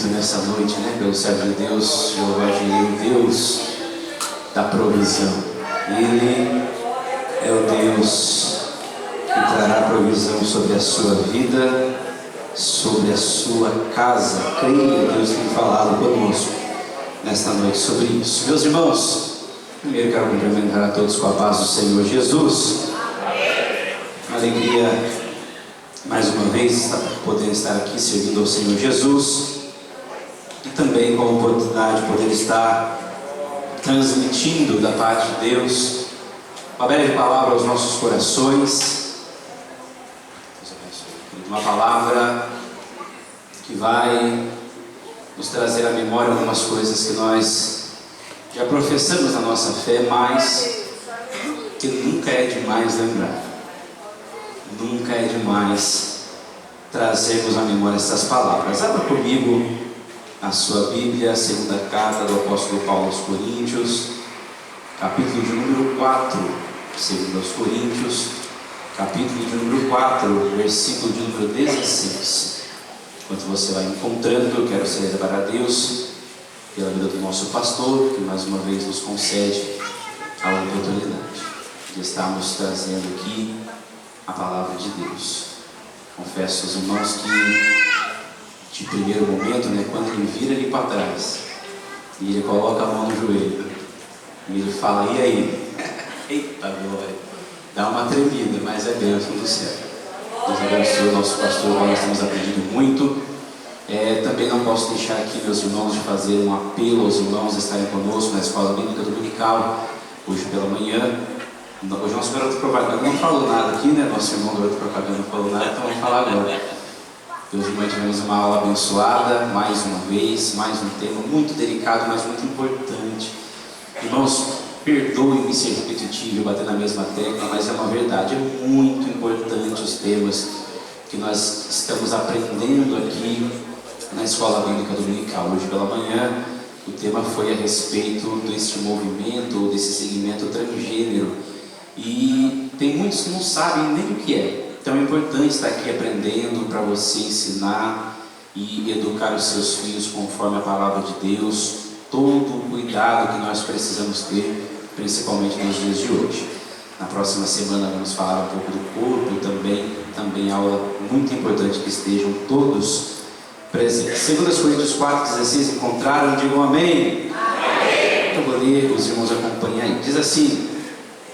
muito nessa noite, pelo servo de Deus, Jeová Jireh, Deus da provisão. Ele é o Deus que trará provisão sobre a sua vida, sobre a sua casa. Creia, Deus tem falado conosco nesta noite sobre isso. Meus irmãos, primeiro quero cumprimentar a todos com a paz do Senhor Jesus. Uma alegria mais uma vez poder estar aqui servindo ao Senhor Jesus, e também com a oportunidade de poder estar transmitindo da parte de Deus uma breve palavra aos nossos corações, uma palavra que vai nos trazer à memória algumas coisas que nós já professamos na nossa fé, mas que nunca é demais lembrar. Nunca é demais trazermos à memória essas palavras. Abra comigo a sua Bíblia, a segunda carta do apóstolo Paulo aos Coríntios, capítulo de número 4, segundo aos Coríntios, capítulo de número 4, versículo de número 16. Enquanto você vai encontrando, eu quero celebrar a Deus pela vida do nosso pastor, que mais uma vez nos concede a oportunidade de estarmos trazendo aqui a palavra de Deus. Confesso aos irmãos que de primeiro momento, quando ele vira ali para trás e ele coloca a mão no joelho e ele fala, e aí? Eita glória, dá uma tremida, mas é bênção do céu. Deus abençoe o nosso pastor, nós temos aprendido muito. Também não posso deixar aqui, meus irmãos, de fazer um apelo aos irmãos a estarem conosco na escola bíblica dominical hoje pela manhã. Hoje nosso garoto propaganda não falou nada aqui, nosso irmão garoto propaganda não falou nada, então vamos falar agora. Hoje de manhã tivemos uma aula abençoada, mais uma vez, mais um tema muito delicado, mas muito importante. Irmãos, perdoem-me ser repetitivo e bater na mesma tecla, mas é uma verdade, é muito importante os temas que nós estamos aprendendo aqui na escola bíblica dominical. Hoje pela manhã o tema foi a respeito deste movimento, desse segmento transgênero. E tem muitos que não sabem nem o que é. Então é importante estar aqui aprendendo para você ensinar e educar os seus filhos conforme a palavra de Deus. Todo o cuidado que nós precisamos ter, principalmente nos dias de hoje. Na próxima semana vamos falar um pouco do corpo também aula muito importante que estejam todos presentes. 2 Coríntios 4,16, encontraram? Digam amém. Amém. Eu vou ler, os irmãos acompanhem aí. Diz assim: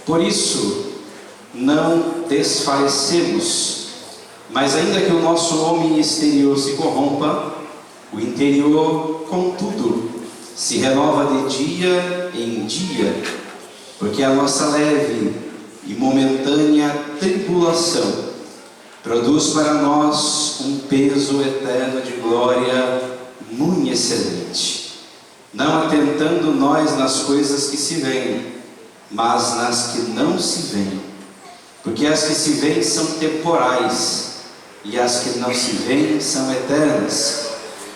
por isso não desfalecemos, mas ainda que o nosso homem exterior se corrompa, o interior, contudo, se renova de dia em dia, porque a nossa leve e momentânea tribulação produz para nós um peso eterno de glória muito excelente, não atentando nós nas coisas que se veem, mas nas que não se veem, porque as que se veem são temporais, e as que não se veem são eternas.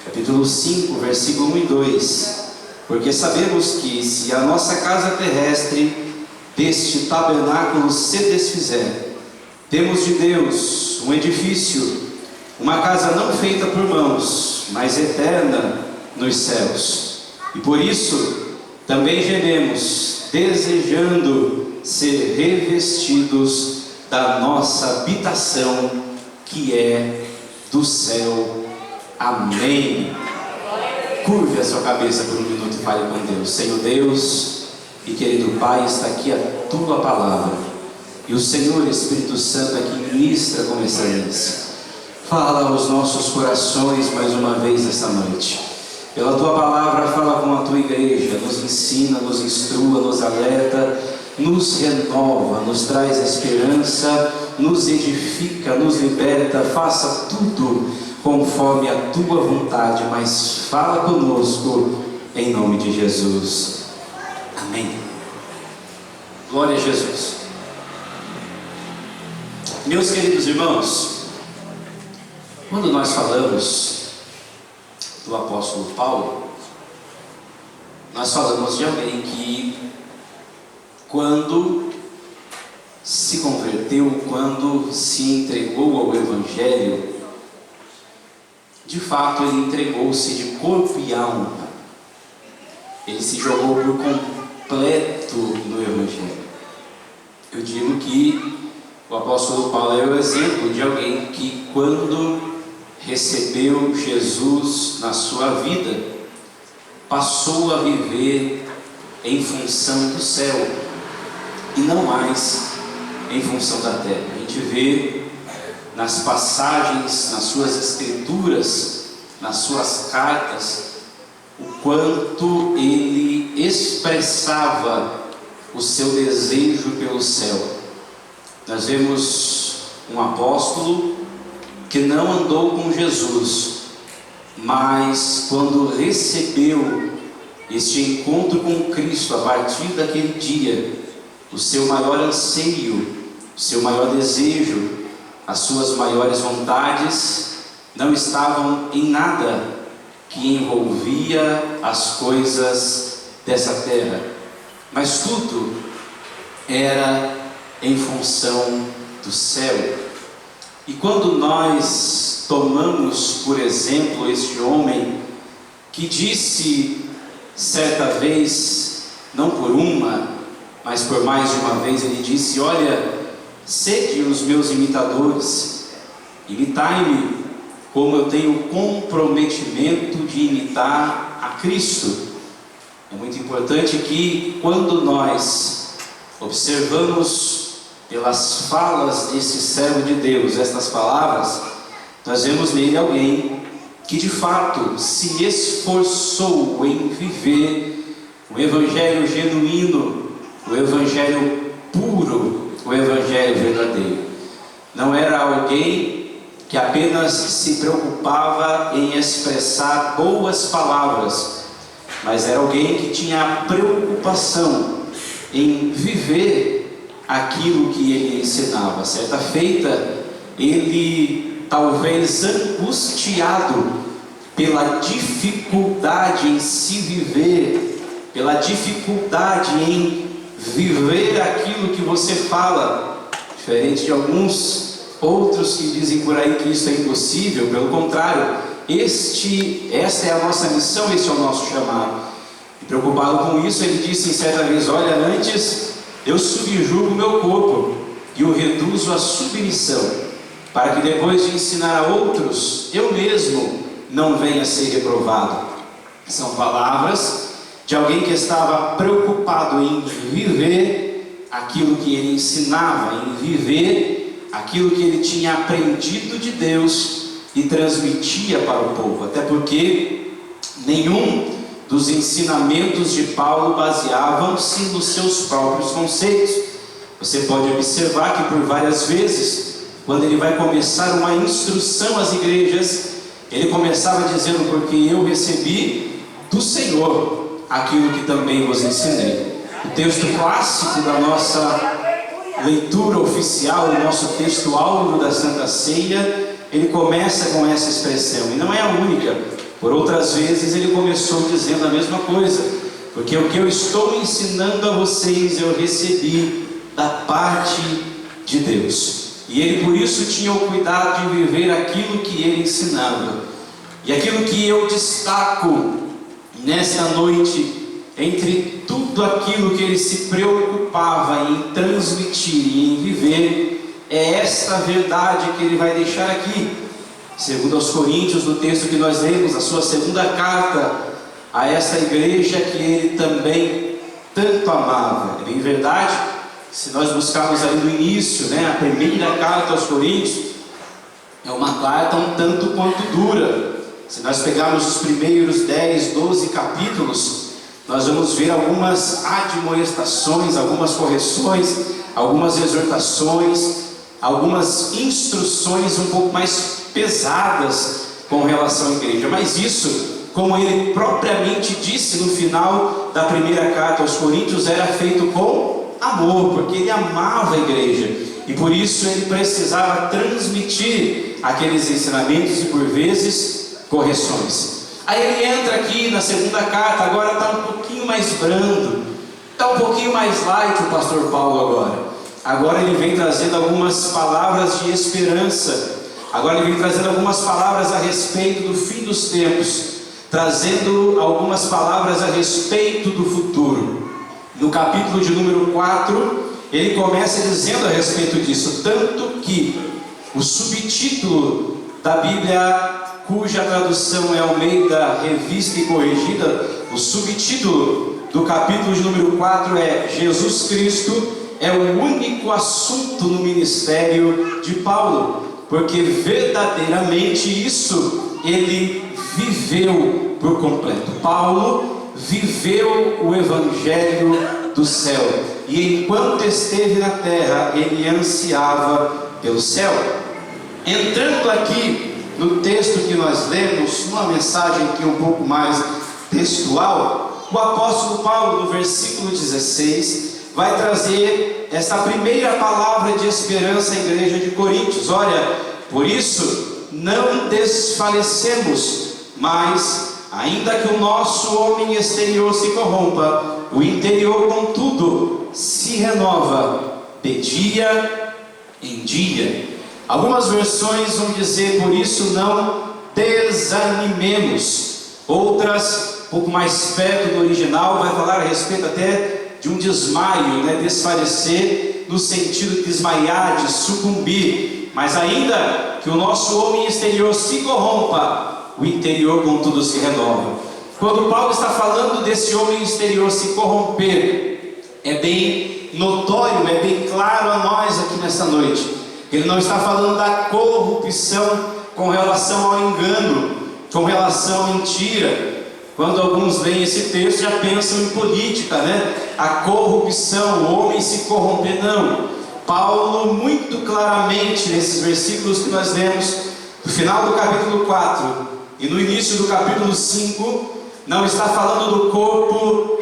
Capítulo 5, versículo 1 e 2. Porque sabemos que se a nossa casa terrestre deste tabernáculo se desfizer, temos de Deus um edifício, uma casa não feita por mãos, mas eterna nos céus. E por isso também gememos, desejando ser revestidos da nossa habitação, que é do céu. Amém. Curve a sua cabeça por um minuto e fale com Deus. Senhor Deus e querido Pai, está aqui a Tua palavra, e o Senhor Espírito Santo aqui ministra com excelência. Fala aos nossos corações mais uma vez esta noite. Pela Tua palavra, fala com a Tua igreja, nos ensina, nos instrua, nos alerta, nos renova, nos traz esperança, nos edifica, nos liberta. Faça tudo conforme a Tua vontade, mas fala conosco em nome de Jesus. Amém. Glória a Jesus. Meus queridos irmãos, quando nós falamos do apóstolo Paulo, nós falamos de alguém que, quando se converteu, quando se entregou ao Evangelho, de fato, ele entregou-se de corpo e alma. Ele se jogou por completo no Evangelho. Eu digo que o apóstolo Paulo é o exemplo de alguém que, quando recebeu Jesus na sua vida, passou a viver em função do céu e não mais em função da terra. A gente vê nas passagens, nas suas escrituras, nas suas cartas, o quanto ele expressava o seu desejo pelo céu. Nós vemos um apóstolo que não andou com Jesus, mas quando recebeu este encontro com Cristo, a partir daquele dia, o seu maior anseio, o seu maior desejo, as suas maiores vontades não estavam em nada que envolvia as coisas dessa terra, mas tudo era em função do céu. E quando nós tomamos, por exemplo, este homem que disse certa vez, não por uma, mas por mais de uma vez, ele disse: olha, sede os meus imitadores, imitai-me como eu tenho comprometimento de imitar a Cristo. É muito importante que, quando nós observamos pelas falas desse servo de Deus estas palavras, nós vemos nele alguém que de fato se esforçou em viver o evangelho genuíno, o evangelho puro, o evangelho verdadeiro. Não era alguém que apenas se preocupava em expressar boas palavras, mas era alguém que tinha preocupação em viver aquilo que ele ensinava. Certa feita, ele, talvez angustiado pela dificuldade em se viver, pela dificuldade em viver aquilo que você fala, diferente de alguns outros que dizem por aí que isso é impossível. Pelo contrário, esta é a nossa missão, este é o nosso chamado. E preocupado com isso, ele disse certa vez: olha, antes eu subjugo o meu corpo e o reduzo à submissão, para que depois de ensinar a outros, eu mesmo não venha a ser reprovado. São palavras de alguém que estava preocupado em viver aquilo que ele ensinava, em viver aquilo que ele tinha aprendido de Deus e transmitia para o povo. Até porque nenhum dos ensinamentos de Paulo baseavam-se nos seus próprios conceitos. Você pode observar que por várias vezes, quando ele vai começar uma instrução às igrejas, ele começava dizendo: porque eu recebi do Senhor aquilo que também vos ensinei. O texto clássico da nossa leitura oficial, o nosso texto áureo da Santa Ceia, ele começa com essa expressão, e não é a única. Por outras vezes ele começou dizendo a mesma coisa: porque o que eu estou ensinando a vocês eu recebi da parte de Deus. E ele por isso tinha o cuidado de viver aquilo que ele ensinava. E aquilo que eu destaco nesta noite, entre tudo aquilo que ele se preocupava em transmitir e em viver, é esta verdade que ele vai deixar aqui. Segundo aos Coríntios, no texto que nós lemos, a sua segunda carta a esta igreja que ele também tanto amava. É bem verdade, se nós buscarmos ali no início, a primeira carta aos Coríntios, é uma carta um tanto quanto dura. Se nós pegarmos os primeiros 10, 12 capítulos, nós vamos ver algumas admoestações, algumas correções, algumas exortações, algumas instruções um pouco mais pesadas com relação à igreja. Mas isso, como ele propriamente disse no final da primeira carta aos Coríntios, era feito com amor, porque ele amava a igreja, e por isso ele precisava transmitir aqueles ensinamentos e por vezes correções. Aí ele entra aqui na segunda carta, agora está um pouquinho mais brando, está um pouquinho mais light o pastor Paulo agora ele vem trazendo algumas palavras de esperança, Agora ele vem trazendo algumas palavras a respeito do fim dos tempos, trazendo algumas palavras a respeito do futuro. No capítulo de número 4, ele começa dizendo a respeito disso, tanto que o subtítulo da Bíblia, cuja tradução é Almeida Revista e Corrigida, o subtítulo do capítulo de número 4 é Jesus Cristo é o único assunto no ministério de Paulo, porque verdadeiramente isso ele viveu por completo. Paulo viveu o Evangelho do céu, e enquanto esteve na terra, ele ansiava pelo céu. Entrando aqui no texto que nós lemos, uma mensagem aqui um pouco mais textual, o apóstolo Paulo, no versículo 16, vai trazer essa primeira palavra de esperança à igreja de Coríntios. Olha, por isso não desfalecemos, mas ainda que o nosso homem exterior se corrompa, o interior contudo se renova de dia em dia. Algumas versões vão dizer, por isso não desanimemos. Outras, um pouco mais perto do original, vai falar a respeito até de um desmaio, desfalecer, no sentido de desmaiar, de sucumbir. Mas ainda que o nosso homem exterior se corrompa, o interior contudo se renova. Quando Paulo está falando desse homem exterior se corromper, é bem notório, é bem claro a nós aqui nesta noite. Ele não está falando da corrupção com relação ao engano, com relação à mentira. Quando alguns leem esse texto já pensam em política, a corrupção, o homem se corromper. Não, Paulo muito claramente nesses versículos que nós lemos, no final do capítulo 4 e no início do capítulo 5, não está falando do corpo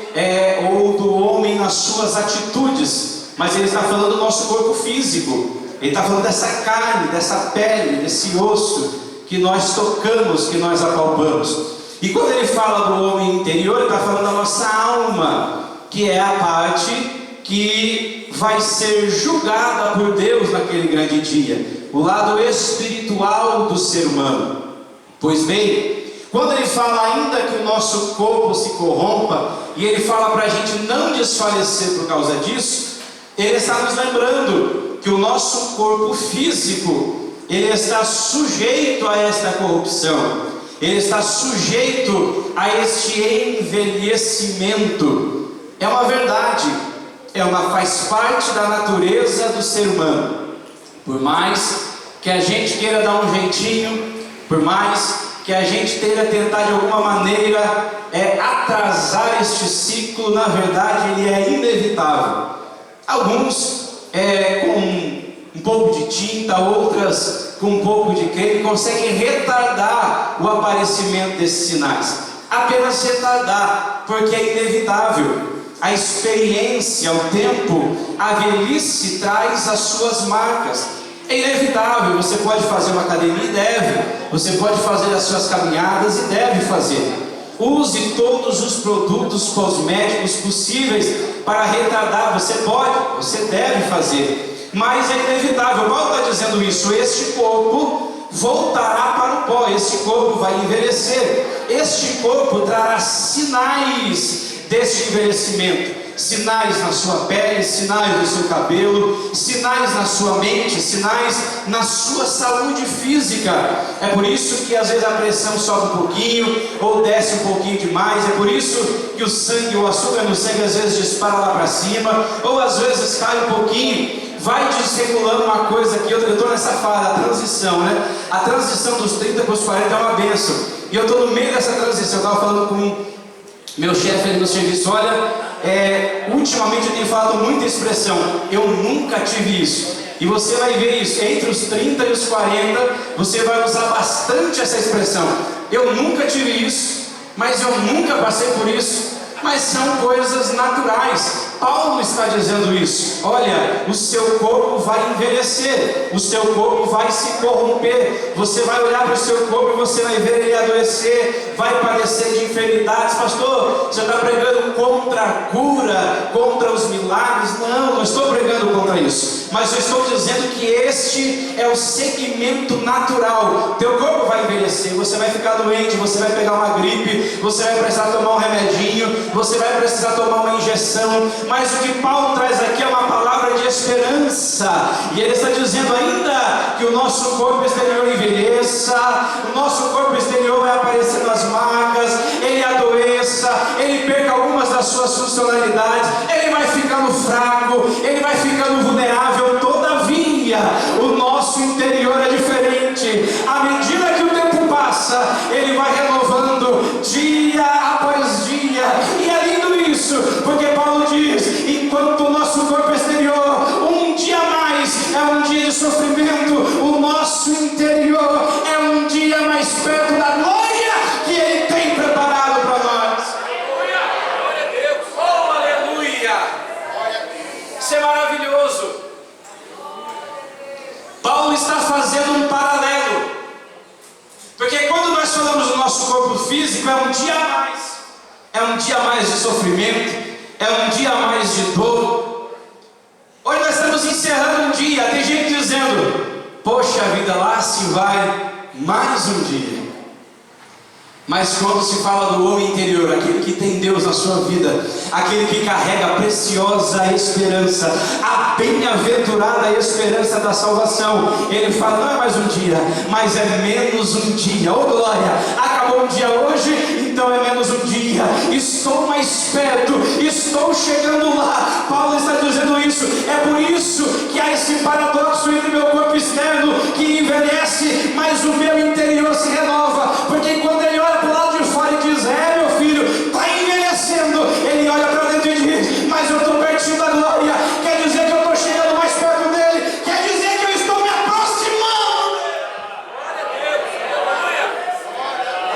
ou do homem nas suas atitudes, mas ele está falando do nosso corpo físico. Ele está falando dessa carne, dessa pele, desse osso que nós tocamos, que nós apalpamos. E quando ele fala do homem interior, ele está falando da nossa alma, que é a parte que vai ser julgada por Deus naquele grande dia, o lado espiritual do ser humano. Pois bem, quando ele fala ainda que o nosso corpo se corrompa, e ele fala para a gente não desfalecer por causa disso, ele está nos lembrando que o nosso corpo físico, ele está sujeito a esta corrupção, ele está sujeito a este envelhecimento. É uma verdade, faz parte da natureza do ser humano. Por mais que a gente queira dar um jeitinho, por mais que a gente queira tentar de alguma maneira atrasar este ciclo, na verdade ele é inevitável. Alguns com um pouco de tinta, outras com um pouco de creme, conseguem retardar o aparecimento desses sinais. Apenas retardar, porque é inevitável. A experiência, o tempo, a velhice traz as suas marcas. É inevitável. Você pode fazer uma academia e deve. Você pode fazer as suas caminhadas e deve fazer. Use todos os produtos cosméticos possíveis para retardar. Você pode, você deve fazer. Mas é inevitável. Paulo está dizendo isso. Este corpo voltará para o pó. Este corpo vai envelhecer. Este corpo trará sinais deste envelhecimento. Sinais na sua pele, sinais no seu cabelo, sinais na sua mente, sinais na sua saúde física. É por isso que às vezes a pressão sobe um pouquinho ou desce um pouquinho demais. É por isso que o sangue, o açúcar no sangue às vezes dispara lá para cima, ou às vezes cai um pouquinho. Vai desregulando uma coisa aqui, eu estou nessa fase, a transição, A transição dos 30 para os 40 é uma bênção. E eu estou no meio dessa transição. Eu estava falando com meu chefe ali no serviço, olha, ultimamente eu tenho falado muita expressão, eu nunca tive isso. E você vai ver isso, entre os 30 e os 40, você vai usar bastante essa expressão. Eu nunca tive isso, mas eu nunca passei por isso. Mas são coisas naturais. Paulo está dizendo isso. Olha, o seu corpo vai envelhecer, o seu corpo vai se corromper, você vai olhar para o seu corpo e você vai ver ele adoecer, vai padecer de enfermidades. Pastor, você está pregando contra a cura, contra os milagres? Não estou pregando contra isso, mas eu estou dizendo que este é o segmento natural. Teu corpo vai envelhecer, você vai ficar doente, você vai pegar uma gripe, você vai precisar tomar um remedinho, você vai precisar tomar uma injeção, mas o que Paulo traz aqui é uma palavra de esperança, e ele está dizendo ainda que o nosso corpo exterior envelheça, o nosso corpo exterior vai aparecendo as marcas, ele adoeça, ele perca algumas das suas funcionalidades, ele vai ficando fraco, ele vai ficando vulnerável. Todavia, o nosso interior é diferente. À medida que o tempo passa, ele vai renovando dia após dia, e é lindo isso, porque Paulo diz: enquanto o nosso corpo exterior, um dia mais é um dia de sofrimento, o nosso interior é um dia mais perto da glória que ele tem preparado para nós. Glória a Deus, oh aleluia, isso é maravilhoso. Paulo está fazendo um paralelo, porque quando nós falamos do nosso corpo físico, é um dia a mais, é um dia a mais de sofrimento, é um dia a mais de dor. Hoje nós estamos encerrando um dia, tem gente dizendo: poxa vida, lá se vai mais um dia. Mas quando se fala do homem interior, aquele que tem Deus na sua vida, aquele que carrega a preciosa esperança, a bem-aventurada esperança da salvação, ele fala: não é mais um dia, mas é menos um dia. Oh glória, acabou um dia hoje, então é menos um dia, estou mais perto, estou chegando lá. Paulo está dizendo isso. É por isso que há esse paradoxo entre meu corpo externo que envelhece, mas o meu interior se renova, porque quando ele olha para o lado de fora e diz: é meu filho, está envelhecendo, ele olha para dentro e diz: mas eu estou pertinho da glória, quer dizer que eu estou chegando mais perto dele, quer dizer que eu estou me aproximando. Glória a Deus, aleluia.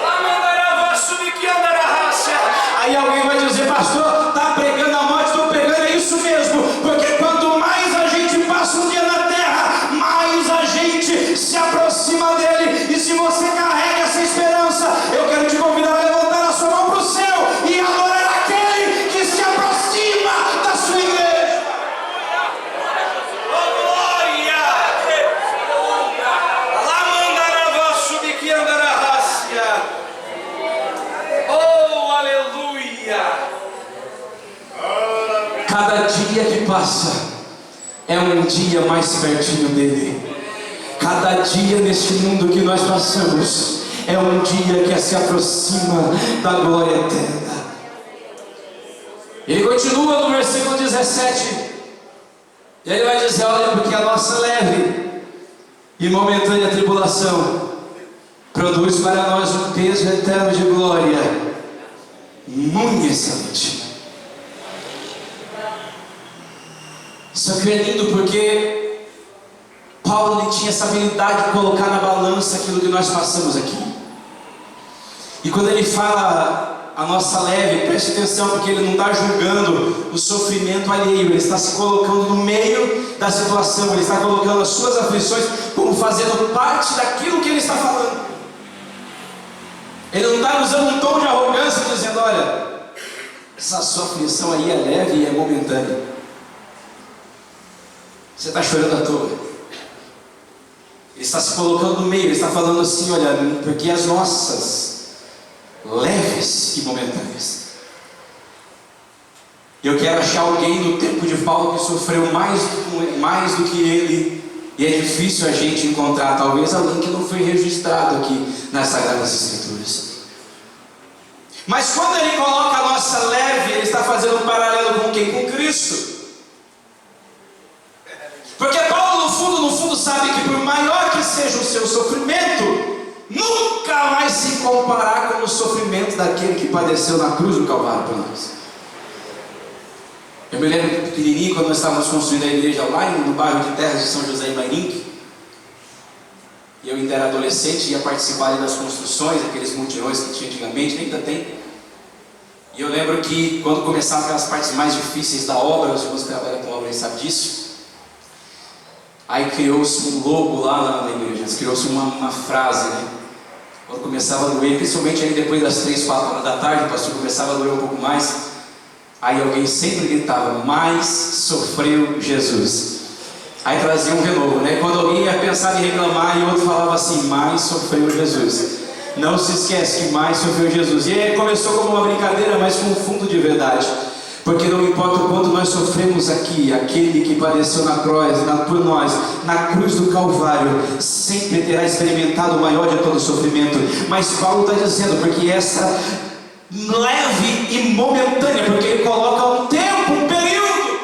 Lá mandará vaso de que andará raça. Aí alguém vai dizer: pastor, está pregando a morte? Estou pregando, é isso mesmo, porque quanto mais a gente passa um dia na terra, mais a gente se aproxima dele. E se você carrega essa esperança, eu quero te convidar a levantar a sua mão para o céu e adorar aquele que se aproxima da sua igreja. Oh glória, lá mandará vaso de que andará raça. Oh aleluia. Cada dia que passa é um dia mais pertinho dele. Cada dia neste mundo que nós passamos é um dia que se aproxima da glória eterna. Ele continua no versículo 17. E ele vai dizer: olha, porque a nossa leve e momentânea tribulação produz para nós um peso eterno de glória muito excelente. Isso aqui é lindo, porque Paulo ele tinha essa habilidade de colocar na balança aquilo que nós passamos aqui. E quando ele fala a nossa leve, preste atenção, porque ele não está julgando o sofrimento alheio, ele está se colocando no meio da situação, ele está colocando as suas aflições como fazendo parte daquilo que ele está falando. Ele não está usando um tom de arrogância, dizendo: olha, essa sua aflição aí é leve e é momentânea, você está chorando à toa. Ele está se colocando no meio, ele está falando assim: olha, porque as nossas leves e momentâneas. Eu quero achar alguém no tempo de Paulo que sofreu mais do que ele, e é difícil a gente encontrar, talvez alguém que não foi registrado aqui nas Sagradas Escrituras. Mas quando ele coloca a nossa leve, ele está fazendo um paralelo com quem? Com Cristo. Porque Paulo no fundo sabe que por maior que seja o seu sofrimento, nunca vai se comparar com o sofrimento daquele que padeceu na cruz do Calvário por nós. Eu me lembro pequenininho, quando nós estávamos construindo a igreja lá no bairro de Terras de São José em Mairinque, e eu ainda era adolescente, ia participar das construções, aqueles mutirões que tinha antigamente, ainda tem. E eu lembro que quando começaram aquelas partes mais difíceis da obra, os irmãos que trabalham com obra sabem disso. Aí criou-se um logo lá na igreja, criou-se uma frase, né? Quando começava a doer, principalmente aí depois das 3, 4 horas da tarde, o pastor começava a doer um pouco mais. Aí alguém sempre gritava: mais sofreu Jesus. Aí trazia um renovo, né? Quando alguém ia pensar em reclamar, e o outro falava assim: mais sofreu Jesus. Não se esquece que mais sofreu Jesus. E aí começou como uma brincadeira, mas com um fundo de verdade. Porque não importa o quanto nós sofremos aqui, aquele que padeceu na cruz, por nós, na cruz do Calvário, sempre terá experimentado o maior de todo o sofrimento. Mas Paulo está dizendo, porque essa leve e momentânea, porque ele coloca um tempo, um período,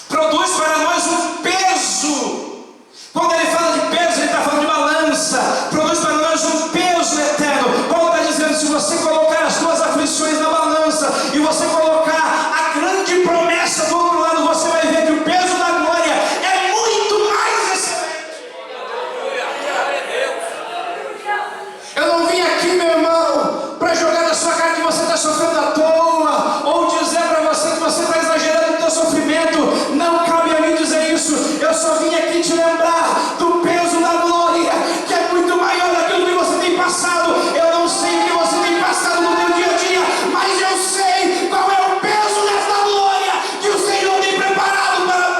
produz para nós um peso. Quando ele fala de peso, ele está falando de balança. Produz para nós um peso eterno. Paulo está dizendo: se você colocar as suas aflições na balança e você colocar a grande promessa do outro lado, você vai ver que o peso da glória é muito mais excelente. Eu não vim aqui, meu irmão, para jogar na sua cara que você está sofrendo à toa, ou dizer para você que você está exagerando no seu sofrimento. Não cabe a mim dizer isso. Eu só vim aqui te lembrar do peso da glória, que é muito maior daquilo que você tem passado. Eu não sei o que você tem passado no seu dia a dia, mas eu sei qual é o peso dessa glória que o Senhor tem preparado para.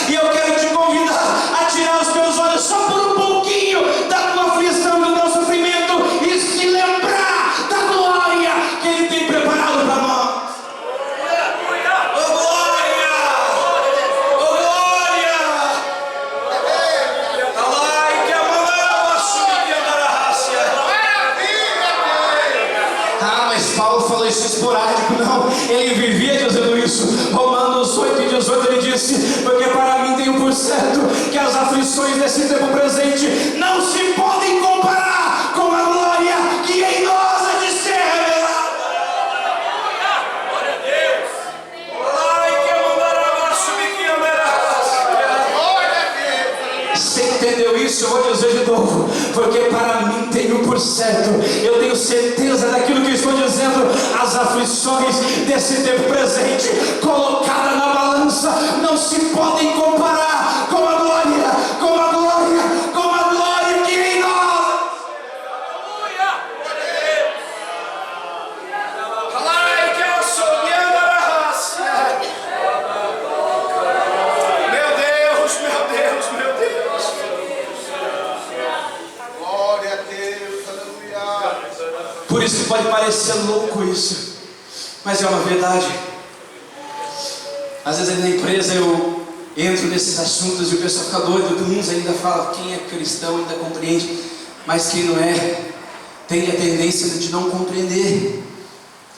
E eu quero te convidar a tirar os teus olhos só por um pouquinho da tua aflição, do teu sofrimento, e se lembrar da glória que Ele tem preparado para nós. Paulo falou isso esporádico, não, ele vivia dizendo isso. Romanos 8 e 18 ele disse: porque para mim tenho por certo que as aflições desse tempo presente não se podem comparar com a glória que em nós há de ser revelada. Glória a Deus. Você entendeu isso? Eu vou dizer de novo: porque para mim tenho por certo, eu tenho certeza daquilo que eu estou dizendo. As aflições desse tempo presente, colocadas na balança, não se podem comparar com a glória, com a glória, com a glória que em nós. Meu Deus, meu Deus, meu Deus. Glória a Deus, aleluia. Por isso que pode parecer louco isso, mas é uma verdade. Às vezes na empresa eu entro nesses assuntos e o pessoal fica doido. Uns ainda fala, quem é cristão ainda compreende, mas quem não é, tem a tendência de não compreender.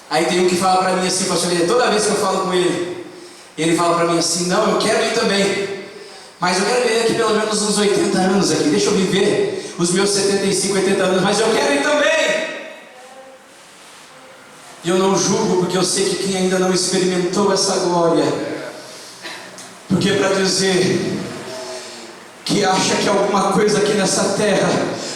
Aí tem um que fala para mim assim, pastor, toda vez que eu falo com ele, ele fala para mim assim: não, eu quero ir também, mas eu quero viver aqui pelo menos uns 80 anos aqui, deixa eu viver os meus 75, 80 anos, mas eu quero ir também. E eu não julgo, porque eu sei que quem ainda não experimentou essa glória, porque para dizer que acha que alguma coisa aqui nessa terra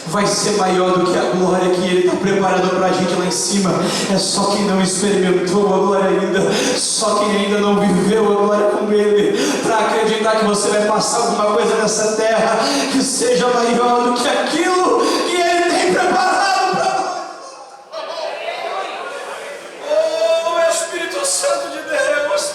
vai ser maior do que a glória que Ele está preparando para a gente lá em cima, é só quem não experimentou a glória ainda, só quem ainda não viveu a glória com Ele, para acreditar que você vai passar alguma coisa nessa terra que seja maior do que aquilo que Ele tem preparado para nós. Oh, Espírito Santo de Deus!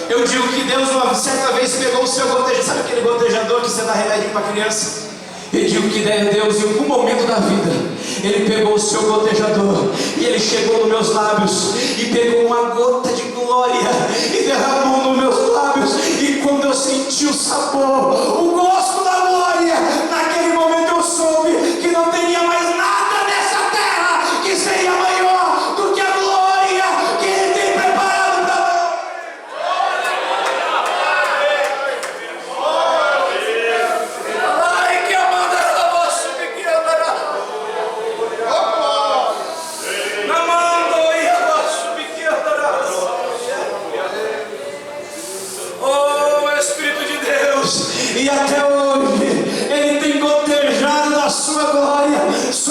Eu digo que Deus uma certa vez pegou o seu gotejador, sabe aquele gotejador que você dá remédio para criança? Eu digo que Deus, em algum momento da vida, Ele pegou o seu gotejador e Ele chegou nos meus lábios e pegou uma gota de glória e derramou nos meus lábios. E quando eu senti o sabor, o gosto da glória, naquele momento eu soube que não teria mais nada nessa terra que seria maior do que a glória que Ele tem preparado para nós. E até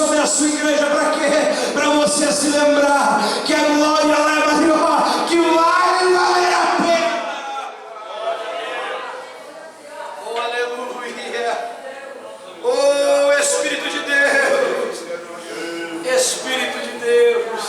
sobre a sua igreja para quê? Para você se lembrar que a glória leva, que vai valer a pena. Oh, aleluia. Oh, Espírito de Deus. Espírito de Deus.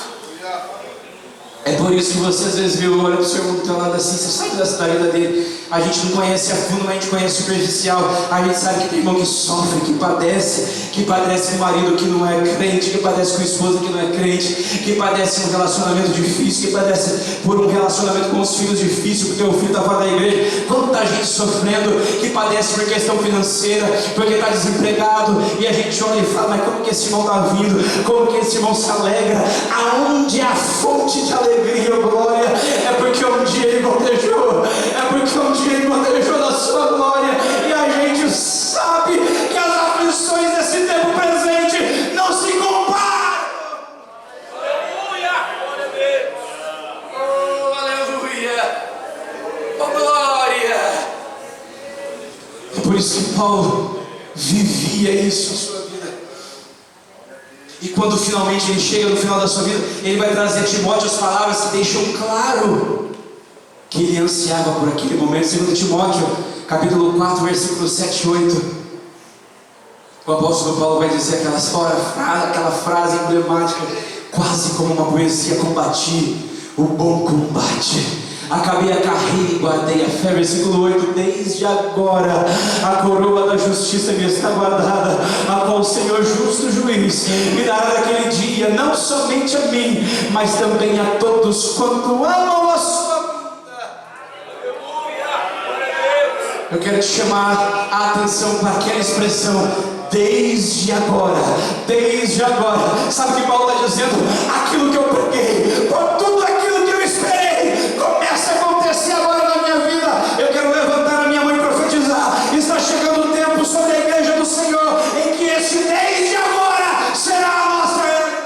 É por isso que você às vezes vê, olha para o seu irmão do teu lado assim, você sabe da vida dele. A gente não conhece a fundo, mas a gente conhece superficial. A gente sabe que tem irmão que sofre, que padece com o marido que não é crente, que padece com a esposa que não é crente, que padece um relacionamento difícil, que padece por um relacionamento com os filhos difícil, porque o filho está fora da igreja. Quanta gente sofrendo, que padece por questão financeira, porque está desempregado, e a gente olha e fala, mas como que esse irmão está vindo? Como que esse irmão se alegra? Aonde é a fonte de alegria ou glória? É porque um dia ele gotejou, é porque um dia ele gotejou da sua glória, e a gente sabe que as aflições desse tempo presente não se comparam. Aleluia. Glória a Deus. Oh, aleluia. Oh, glória. É por isso que Paulo vivia isso em sua vida. E quando finalmente ele chega no final da sua vida, ele vai trazer a Timóteo as palavras que deixam claro que ele ansiava por aquele momento. 2 Timóteo, capítulo 4, versículos 7 e 8. O apóstolo Paulo vai dizer aquela frase emblemática, quase como uma poesia: combati o bom combate, acabei a carreira e guardei a fé. Versículo 8: desde agora a coroa da justiça me está guardada, a qual o Senhor justo juiz me dará naquele dia, não somente a mim, mas também a todos quanto amam a sua vida. Eu quero te chamar a atenção para aquela expressão, desde agora, desde agora. Sabe o que Paulo está dizendo? Aquilo que eu preguei, por tudo aquilo que eu esperei, começa a acontecer agora na minha vida. Eu quero levantar a minha mão e profetizar. Está chegando o tempo sobre a igreja do Senhor, em que esse desde agora será a nossa realidade.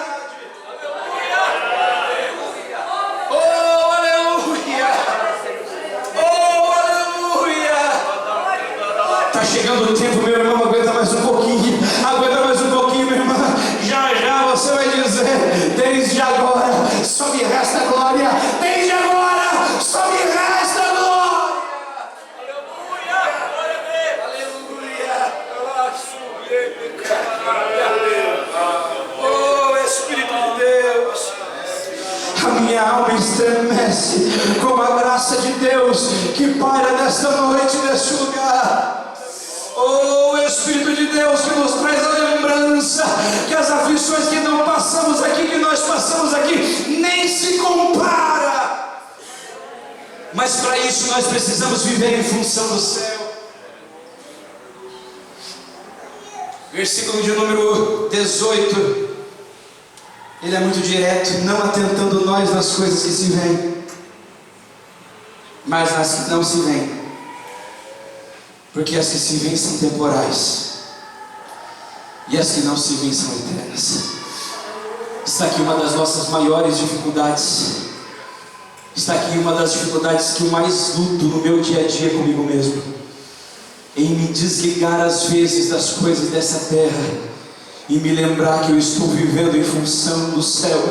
Oh, aleluia. Oh, aleluia. Está chegando o tempo, meu irmão, aguenta mais um pouquinho, minha irmã. Já você vai dizer, desde agora só me resta glória, desde agora só me resta glória. Aleluia. Aleluia. Oh, Espírito de Deus. A minha alma estremece com a graça de Deus que paira nesta noite, neste lugar. Oh, Espírito de Deus, que nos traz a lembrança que as aflições que não passamos aqui, que nós passamos aqui, nem se compara. Mas para isso nós precisamos viver em função do céu. Versículo de número 18. Ele é muito direto: não atentando nós nas coisas que se veem, mas nas que não se veem. Porque as que se veem são temporais, e as que não se veem são eternas. Está aqui uma das nossas maiores dificuldades. Está aqui uma das dificuldades que eu mais luto no meu dia a dia comigo mesmo, em me desligar às vezes das coisas dessa terra e me lembrar que eu estou vivendo em função do céu.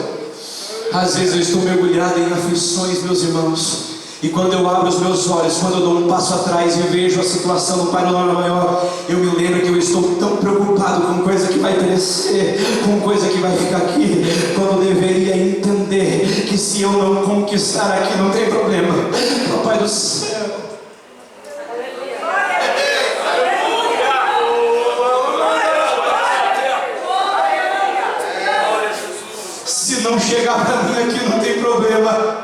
Às vezes eu estou mergulhado em aflições, meus irmãos, e quando eu abro os meus olhos, quando eu dou um passo atrás e vejo a situação no panorama maior, eu me lembro que eu estou tão preocupado com coisa que vai perecer, com coisa que vai ficar aqui, quando eu deveria entender que se eu não conquistar aqui não tem problema. Papai do céu, se não chegar para mim aqui não tem problema,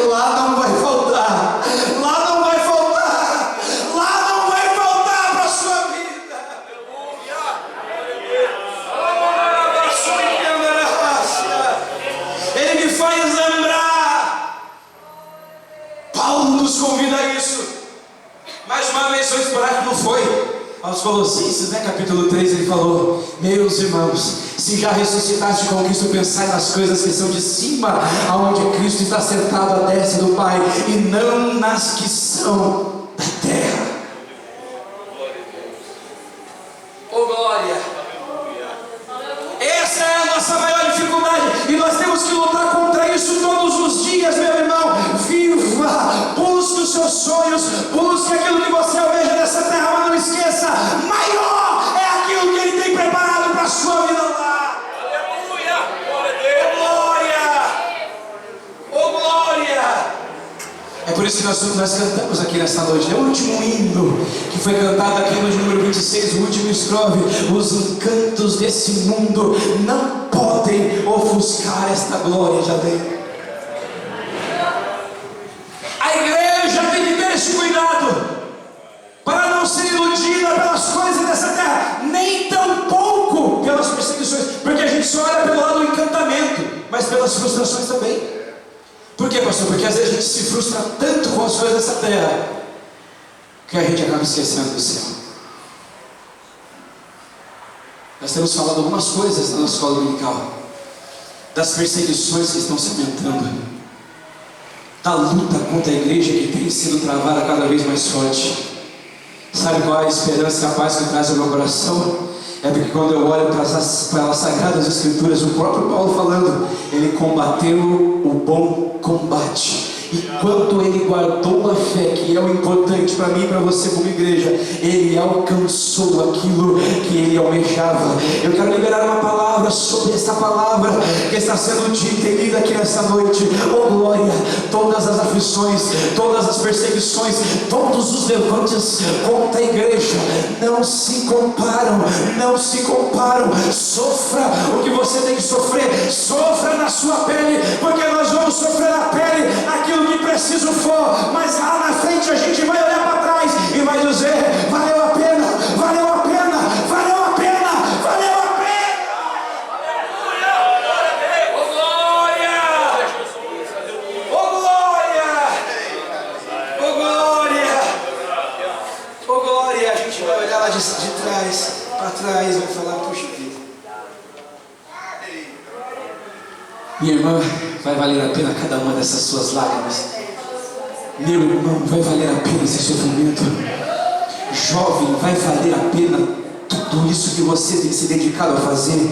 lá não vai faltar, lá não vai faltar, lá não vai faltar para a sua vida. Ele me faz lembrar. Paulo nos convida a isso. Mais uma vez, vou esperar que não foi. Aos Colossenses, capítulo 3, ele falou: meus irmãos, se já ressuscitaste com Cristo, pensai nas coisas que são de cima, aonde Cristo está sentado à destra do Pai, e não nas que são da terra. Oh, glória. Essa é seus sonhos, busque aquilo que você almeja nessa terra, mas não esqueça, maior é aquilo que Ele tem preparado para a sua vida lá. Aleluia! Glória a Deus! Glória! Oh, glória! É por isso que nós cantamos aqui nesta noite. É o último hino que foi cantado aqui no número 26, o último estrofe. Os encantos desse mundo não podem ofuscar esta glória de Deus. A igreja tem que ter esse cuidado para não ser iludida pelas coisas dessa terra, nem tampouco pelas perseguições, porque a gente só olha pelo lado do encantamento, mas pelas frustrações também. Por quê, pastor? Porque às vezes a gente se frustra tanto com as coisas dessa terra que a gente acaba esquecendo do céu. Nós temos falado algumas coisas na nossa escola dominical, das perseguições que estão se aumentando, da luta contra a igreja que tem sido travada cada vez mais forte. Sabe qual é a esperança e a paz que traz ao meu coração? É porque quando eu olho para as Sagradas Escrituras, o próprio Paulo falando, ele combateu o bom combate. Enquanto ele guardou a fé, que é o importante para mim e para você como igreja, ele alcançou aquilo que ele almejava. Eu quero liberar uma palavra sobre essa palavra que está sendo dita e lida aqui nessa noite. Oh glória! Todas as aflições, todas as perseguições, todos os levantes contra a igreja não se comparam, não se comparam. Sofra o que você tem que sofrer, sofra na sua pele, porque nós vamos sofrer na pele aquilo que preciso for, mas lá na frente a gente vai olhar para trás e vai dizer: valeu a pena, valeu a pena, valeu a pena, valeu a pena. Aleluia! Oh glória! Oh glória! Oh glória! Oh glória! A gente vai olhar lá de trás para trás e vai falar: puxa vida. Minha irmã, vai valer a pena cada uma dessas suas lágrimas. Meu irmão, vai valer a pena esse sofrimento. Jovem, vai valer a pena tudo isso que você tem se dedicado a fazer,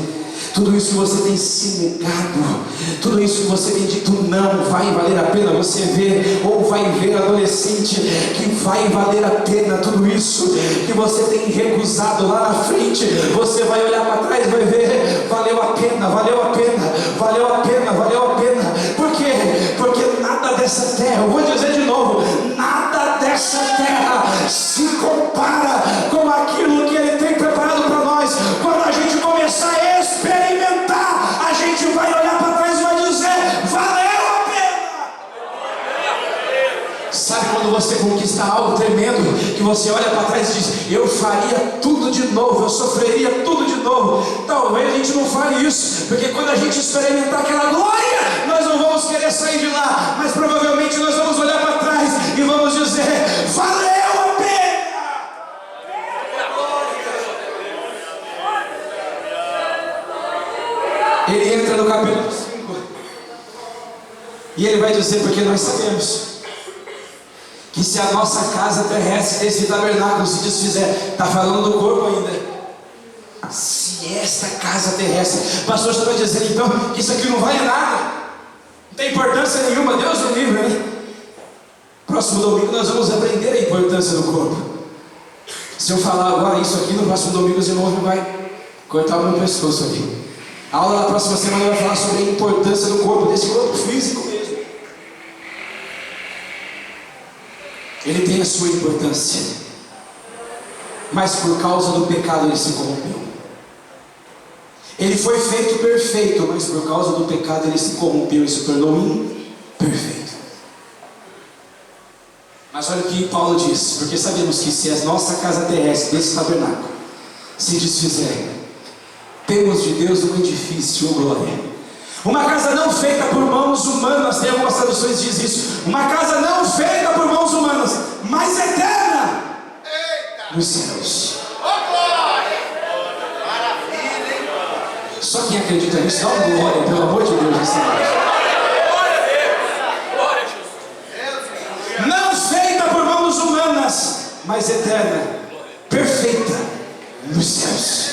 tudo isso que você tem se negado, tudo isso que você tem dito não. Vai valer a pena você ver, ou vai ver adolescente, que vai valer a pena tudo isso que você tem recusado lá na frente. Você vai olhar para trás e vai ver: valeu a pena, valeu a pena, valeu a pena, valeu a pena. Por quê? Porque nada dessa terra, eu vou dizer de novo, nada dessa terra se compara com aquilo que Ele tem preparado para nós. Quando a gente começar a experimentar, a gente vai olhar para trás e vai dizer: valeu a pena. Sabe quando você conquista algo tremendo, que você olha para trás e diz: eu faria tudo de novo, eu sofreria tudo de novo? Talvez a gente não fale isso, porque quando a gente experimentar aquela glória, nós não vamos querer sair de lá, mas provavelmente nós vamos olhar para trás e vamos dizer: valeu a pena. Ele entra no capítulo 5 e ele vai dizer: porque nós sabemos que se a nossa casa terrestre, esse tabernáculo, se desfizer, está falando do corpo ainda. Se esta casa terrestre, pastor, você vai dizer então que isso aqui não vale nada, não tem importância nenhuma? Deus me livre, né? Próximo domingo nós vamos aprender a importância do corpo. Se eu falar agora isso aqui, no próximo domingo os irmãos vai cortar o meu pescoço aqui. A aula da próxima semana vai falar sobre a importância do corpo, desse corpo físico mesmo. Ele tem a sua importância, mas por causa do pecado ele se corrompeu. Ele foi feito perfeito, mas por causa do pecado ele se corrompeu e se tornou imperfeito. Mas olha o que Paulo diz: porque sabemos que se a nossa casa terrestre, desse tabernáculo, se desfizer, temos de Deus um edifício, glória. Uma casa não feita por mãos humanas, tem algumas traduções que diz isso. Uma casa não feita por mãos humanas, mas eterna nos céus. Só quem acredita nisso, dá uma glória, pelo amor de Deus, nessa noite. Não feita por mãos humanas, mas eterna, perfeita nos céus.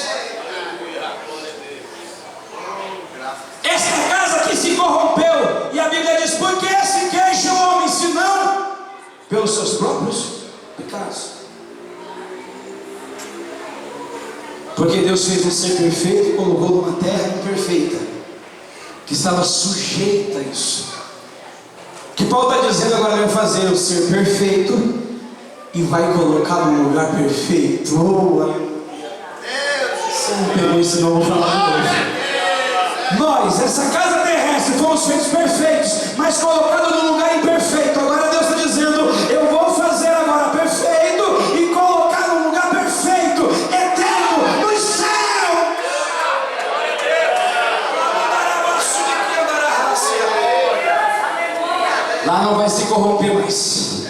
Esta casa que se corrompeu, e a Bíblia diz: por que se queixa o homem, se não pelos seus próprios pecados. Porque Deus fez um ser perfeito e colocou numa terra imperfeita, que estava sujeita a isso. Que Paulo está dizendo agora: vai fazer o ser perfeito e vai colocar no lugar perfeito. Você não pegou isso, não, vou falar hoje. Nós, essa casa terrestre, fomos feitos perfeitos, mas colocados no lugar imperfeito. Agora Deus está dizendo: eu vou fazer agora perfeito e colocar no lugar perfeito, eterno, no céu. Lá não vai se corromper mais.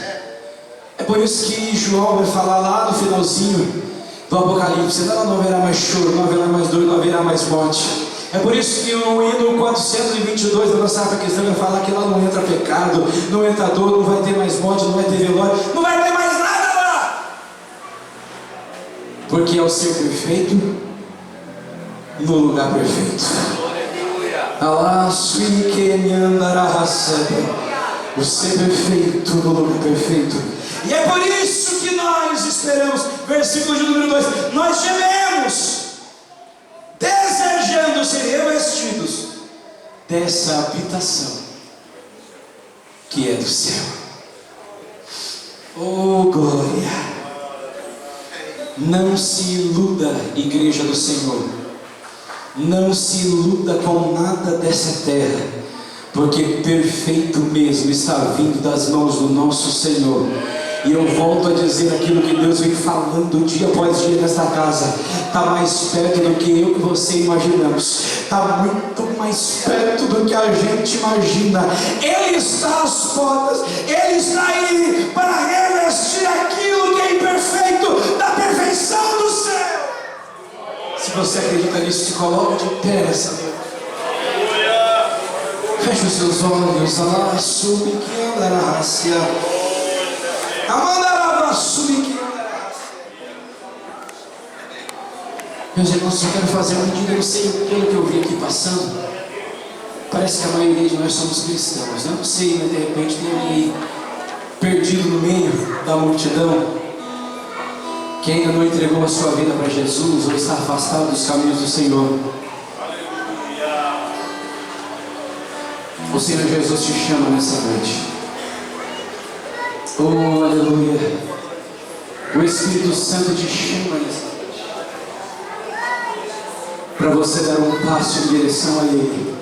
É por isso que João vai falar lá no finalzinho do Apocalipse: não haverá mais choro, não haverá mais dor, não haverá mais morte. É por isso que o hino 422 da nossa harpa cristã vai falar que lá não entra pecado, não entra dor, não vai ter mais morte, não vai ter velório, não vai ter mais nada lá. Porque é o ser perfeito no lugar perfeito. O ser perfeito no lugar perfeito. E é por isso que nós esperamos, versículo de número 2, nós gememos, desejando ser revestidos dessa habitação que é do céu. Oh glória! Não se iluda, igreja do Senhor, não se iluda com nada dessa terra, porque perfeito mesmo está vindo das mãos do nosso Senhor. E eu volto a dizer aquilo que Deus vem falando dia após dia nesta casa: está mais perto do que eu e você imaginamos, está muito mais perto do que a gente imagina. Ele está às portas, Ele está aí para revestir aquilo que é imperfeito da perfeição do céu. Se você acredita nisso, se coloque de pé nessa noite. Feche os seus olhos. Alá, subi que andará hacia. Meus irmãos, eu quero fazer um pedido. Eu sei, pelo que eu vi aqui passando, parece que a maioria de nós somos cristãos. Eu não sei, mas de repente tem alguém perdido no meio da multidão, que ainda não entregou a sua vida para Jesus, ou está afastado dos caminhos do Senhor. O Senhor Jesus te chama nessa noite. Oh, aleluia. O Espírito Santo te chama nessa noite, para você dar um passo em direção a Ele.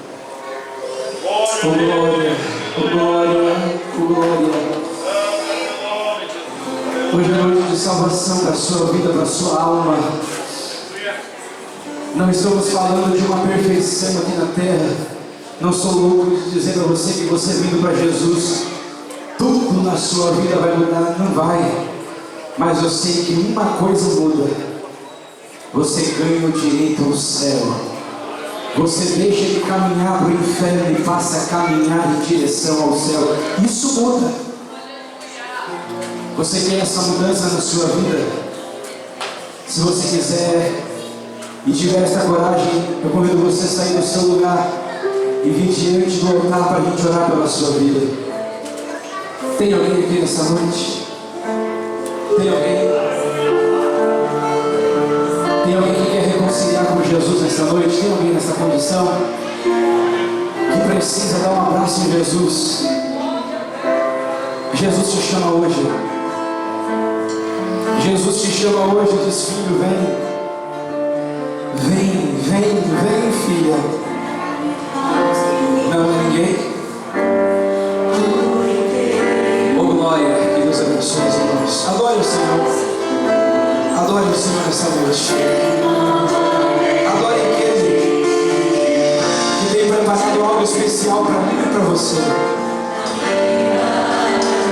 Oh glória, oh glória, oh glória. Hoje é noite de salvação para a sua vida, para a sua alma. Não estamos falando de uma perfeição aqui na terra. Não sou louco de dizer para você que você vindo para Jesus, tudo na sua vida vai mudar. Não vai. Mas eu sei que uma coisa muda: você ganha o direito ao céu. Você deixa de caminhar para o inferno e passa a caminhar em direção ao céu. Isso muda. Você quer essa mudança na sua vida? Se você quiser e tiver essa coragem, eu convido você a sair do seu lugar e vir diante do altar para a gente orar pela sua vida. Tem alguém aqui nessa noite? Tem alguém? Tem alguém que quer reconciliar com Jesus nessa noite? Tem alguém nessa condição que precisa dar um abraço em Jesus? Jesus te chama hoje. Jesus te chama hoje e diz: filho, vem. Vem, vem, vem, filha. Não é ninguém? Oh glória, que Deus abençoe os irmãos. Adore o Senhor. Adore o Senhor nessa noite. Adore aquele que tem preparado algo especial para mim e para você.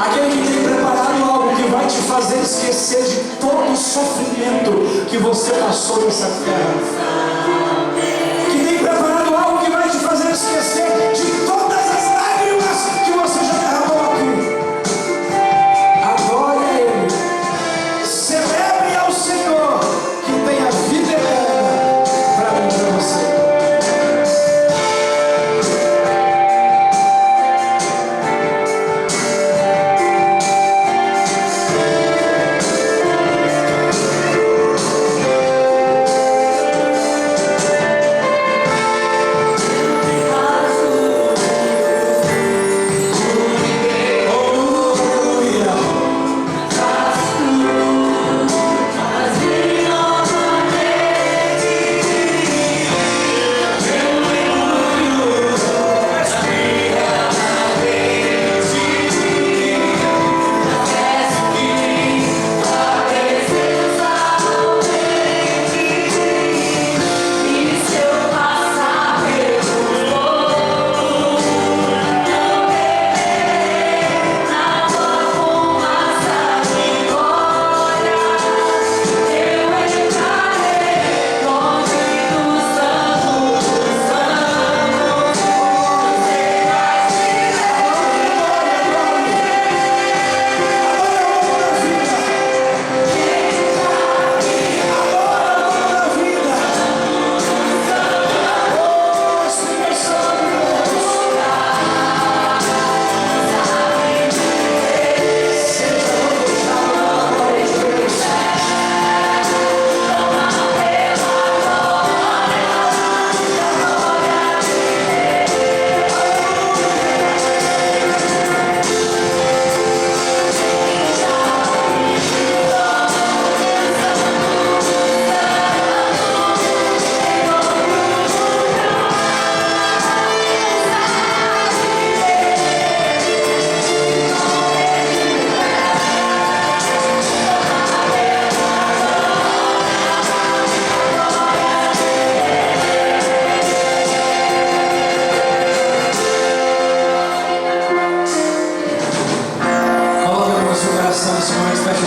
Aquele que tem preparado algo que vai te fazer esquecer de todo o sofrimento que você passou nessa terra. Que tem preparado algo que vai te fazer esquecer de todas as lágrimas que você já derramou aqui. Adore a Ele. Celebre ao Senhor que tem a vida eterna para mim e para você.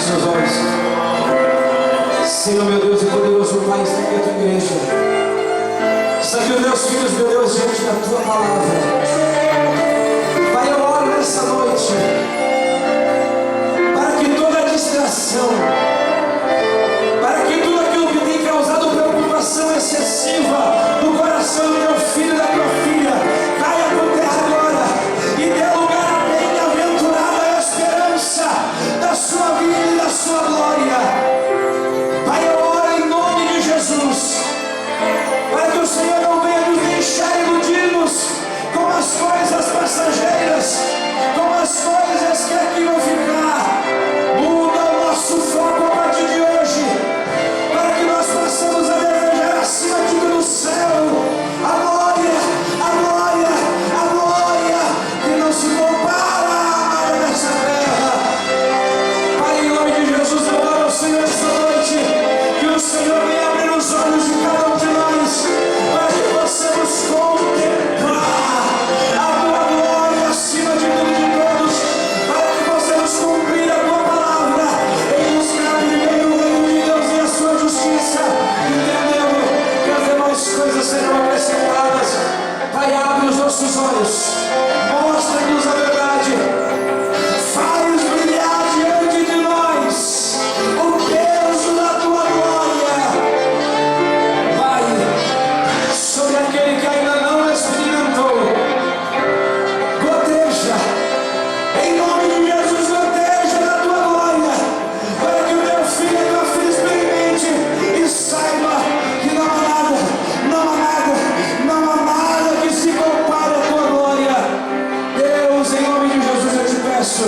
seus olhos. Senhor, meu Deus e poderoso Pai, está aqui a tua igreja. Está aqui os meus filhos, meu Deus, diante da tua palavra. Pai, eu oro nessa noite para que toda distração, para que tudo aquilo que tem causado preocupação excessiva no coração do teu filho e da tua filha caia por terra agora e dê lugar à bem-aventurada esperança da sua vida e da sua glória. Pai, eu oro em nome de Jesus, para que o Senhor não venha nos deixar iludidos com as coisas passageiras, com as coisas que aqui vão ficar. Muda o nosso foco a partir de hoje, para que nós possamos a desejar acima de tudo no céu a glória, a glória, a glória que não se compara à nada dessa terra. Pai, em nome de Jesus, eu oro ao Senhor esta noite, que o Senhor venha abrir os olhos de cada um de nós, para que possamos contemplar a tua glória acima de tudo e de todos, para que possamos cumprir a tua palavra em buscar primeiro o reino de Deus e a sua justiça, entendendo que as demais coisas serão acrescentadas. Pai, abre os nossos olhos, mostra-nos a verdade, faz brilhar diante de nós o peso da tua glória. Pai, sobre aquele que ainda não experimentou, goteja, em nome de Jesus, goteja da tua glória, para que o teu filho e a tua filha experimente e saiba que não há nada, não há nada, não há nada que se compare à tua glória. Deus, em nome de Jesus, eu te peço,